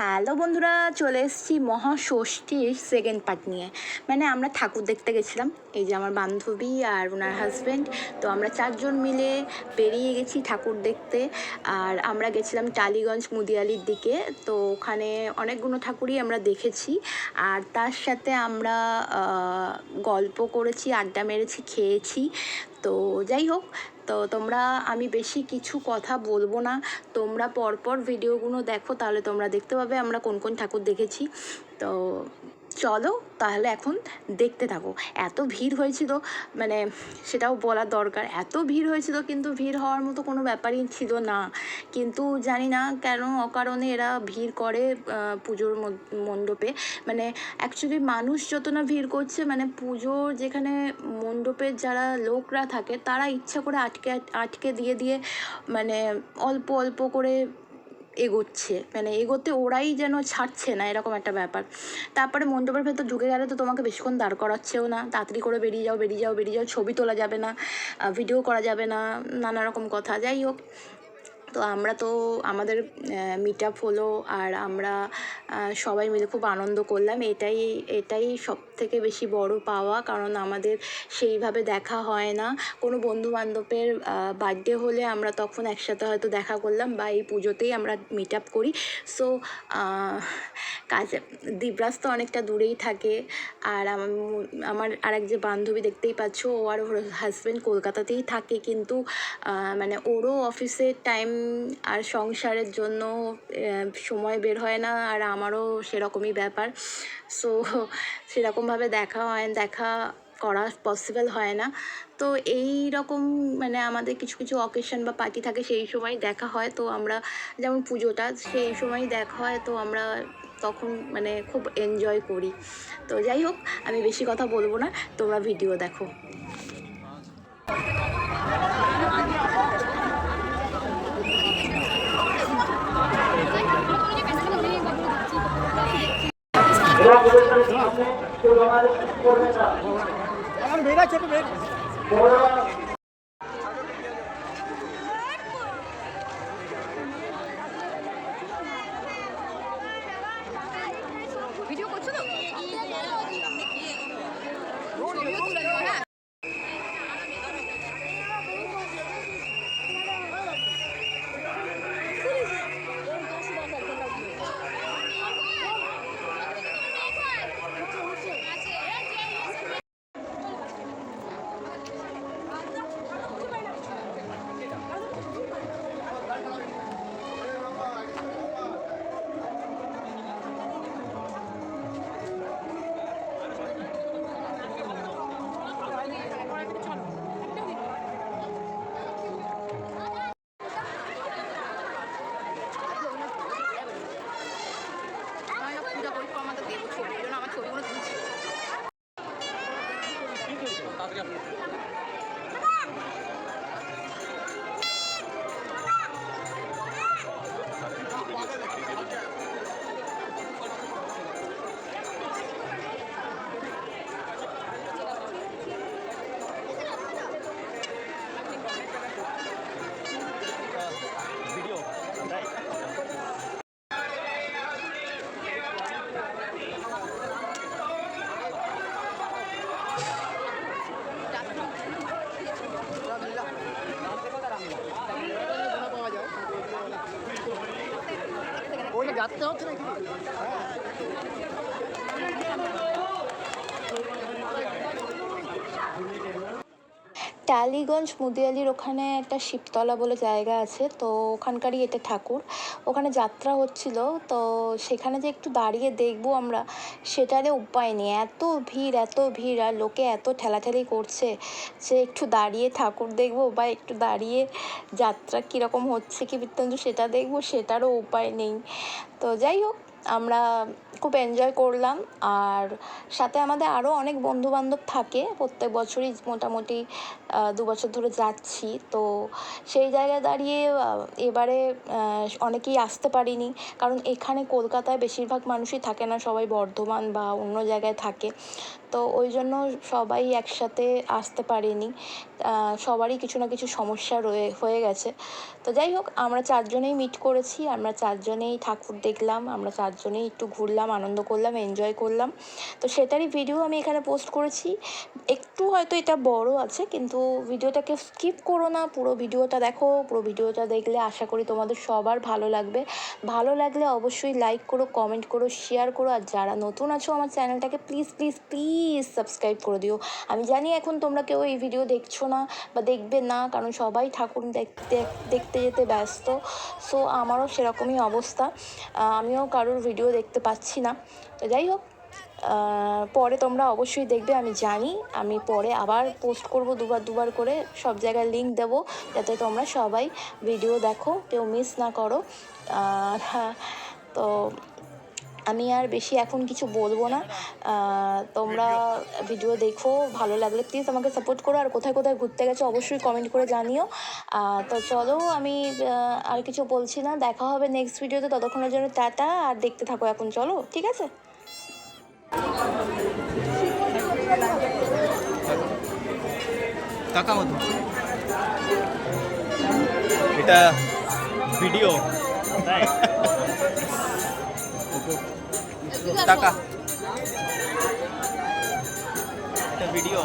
Hello বন্ধুরা, চলে এসেছি মহাষষ্ঠীর সেকেন্ড পার্ট নিয়ে। মানে আমরা ঠাকুর দেখতে গেছিলাম, এই যে আমার বান্ধবী আর ওনার হাজব্যান্ড। তো আমরা চারজন মিলে বেরিয়ে গেছি ঠাকুর দেখতে। আর আমরা গেছিলাম টালিগঞ্জ মুদিয়ালির দিকে। তো ওখানে অনেকগুলো ঠাকুরই আমরা দেখেছি। আর তার সাথে আমরা গল্প করেছি, আড্ডা মেরেছি, খেয়েছি। তো যাই হোক, তো আমি বেশি কিছু কথা বলবো না, তোমরা পরপর ভিডিওগুলো দেখো, তাহলে তোমরা দেখতে পাবে আমরা কোন কোন ঠাকুর দেখেছি। তো চলো তাহলে এখন দেখতে থাকো। এত ভিড় হয়েছিল, মানে সেটাও বলার দরকার, এত ভিড় হয়েছিল, কিন্তু ভিড় হওয়ার মতো কোনো ব্যাপারই ছিল না। কিন্তু জানি না কেন অকারণে এরা ভিড় করে পুজোর মণ্ডপে। মানে অ্যাকচুয়ালি মানুষ যত না ভিড় করছে, মানে পুজোর যেখানে মণ্ডপের যারা লোকরা থাকে তারা ইচ্ছা করে আটকে আটকে দিয়ে দিয়ে মানে অল্প অল্প করে এগোচ্ছে, মানে এগোতে ওরাই যেন ছাড়ছে না, এরকম একটা ব্যাপার। তারপরে মণ্ডপের ভেতর ঢুকে গেলে তো তোমাকে বেশিক্ষণ দাঁড় করাচ্ছেও না, তাড়াতাড়ি করে বেরিয়ে যাও বেরিয়ে যাও বেরিয়ে যাও, ছবি তোলা যাবে না, ভিডিও করা যাবে না, নানা রকম কথা। যাই হোক, তো আমরা তো আমাদের মিট আপ হলো, আর আমরা সবাই মিলে খুব আনন্দ করলাম। এটাই এটাই সব থেকে বেশি বড় পাওয়া, কারণ আমাদের সেইভাবে দেখা হয় না। কোনো বন্ধুবান্ধবের বার্থডে হলে আমরা তখন একসাথে হয়তো দেখা করলাম, বা এই পুজোতেই আমরা মিট আপ করি। সো কাছে দিবরাজ তো অনেকটা দূরেই থাকে, আর আমার আরেক যে বান্ধবী দেখতেই পাচ্ছ, ও আর ওর হাজব্যান্ড কলকাতাতেই থাকে, কিন্তু মানে ওরও অফিসের টাইম আর সংসারের জন্য সময় বের হয় না, আর আমারও সেরকমই ব্যাপার। সো সেরকমভাবে দেখা করা পসিবল হয় না। তো এই রকম মানে আমাদের কিছু কিছু অকেশন বা পার্টি থাকে, সেই সময় দেখা হয়। তো আমরা যেমন পুজোটা সেই সময় দেখা হয়, তো আমরা তখন মানে খুব এনজয় করি। তো যাই হোক, আমি বেশি কথা বলবো না, তোমরা ভিডিও দেখো। আমার মেয়েরা ছোট মেয়ে ভিডিও করছো তো? পূজা করি তো আমাদের দেবো ছবি, এই জন্য আমার ছবিগুলো তুলছি। ওইটা যাচ্ছে হচ্ছে নাকি টালিগঞ্জ মুদিয়ালির ওখানে একটা শিবতলা বলে জায়গা আছে, তো ওখানকারই এটা ঠাকুর। ওখানে যাত্রা হচ্ছিল, তো সেখানে যে একটু দাঁড়িয়ে দেখবো আমরা, সেটারও উপায় নেই, এত ভিড় এত ভিড়, আর লোকে এত ঠেলাঠেলি করছে যে একটু দাঁড়িয়ে ঠাকুর দেখবো বা একটু দাঁড়িয়ে যাত্রা কীরকম হচ্ছে কি বৃত্তান্ত সেটা দেখবো, সেটারও উপায় নেই। তো যাই হোক, আমরা খুব এনজয় করলাম। আর সাথে আমাদের আরও অনেক বন্ধুবান্ধব থাকে, প্রত্যেক বছরই মোটামুটি 2 বছর ধরে যাচ্ছি। তো সেই জায়গায় দাঁড়িয়ে এবারে অনেকেই আসতে পারিনি, কারণ এখানে কলকাতায় বেশিরভাগ মানুষই থাকে না, সবাই বর্ধমান বা অন্য জায়গায় থাকে। তো ওই জন্য সবাই একসাথে আসতে পারেনি, সবারই কিছু না কিছু সমস্যা হয়ে গেছে। তো যাই হোক, আমরা চারজনেই মিট করেছি, আমরা চারজনেই ঠাকুর দেখলাম, আমরা চারজনেই একটু ঘুরলাম, আনন্দ করলাম, এনজয় করলাম। তো সেটারই ভিডিও আমি এখানে পোস্ট করেছি। একটু হয়তো এটা বড় আছে, কিন্তু ভিডিওটাকে স্কিপ করো না, পুরো ভিডিওটা দেখো। পুরো ভিডিওটা দেখলে আশা করি তোমাদের সবার ভালো লাগবে। ভালো লাগলে অবশ্যই লাইক করো, কমেন্ট করো, শেয়ার করো। আর যারা নতুন আছো আমার চ্যানেলটাকে প্লিজ প্লিজ প্লিজ সাবস্ক্রাইব করে দিও। আমি জানি এখন তোমরা কেউ এই ভিডিও দেখছো না বা দেখবে না, কারণ সবাই ঠাকুর দেখতে যেতে ব্যস্ত। সো আমারও সেরকমই অবস্থা, আমিও কারোর ভিডিও দেখতে পাচ্ছি না। তো যাই হোক, পরে তোমরা অবশ্যই দেখবে, আমি জানি। আমি পরে আবার পোস্ট করব দুবার করে, সব জায়গায় লিঙ্ক দেবো, যাতে তোমরা সবাই ভিডিও দেখো, কেউ মিস না করো। হ্যাঁ, তো আমি আর বেশি এখন কিছু বলবো না। তোমরা ভিডিও দেখো, ভালো লাগলে প্লিজ আমাকে সাপোর্ট করো। আর কোথায় কোথায় ঘুরতে গেছো অবশ্যই কমেন্ট করে জানিও। তো চলো, আমি আর কিছু বলছি না, দেখা হবে নেক্সট ভিডিওতে। ততক্ষণের জন্য টাটা, আর দেখতে থাকো এখন, চলো, ঠিক আছে। কাকা মতো এটা ভিডিও টাকা এটা ভিডিও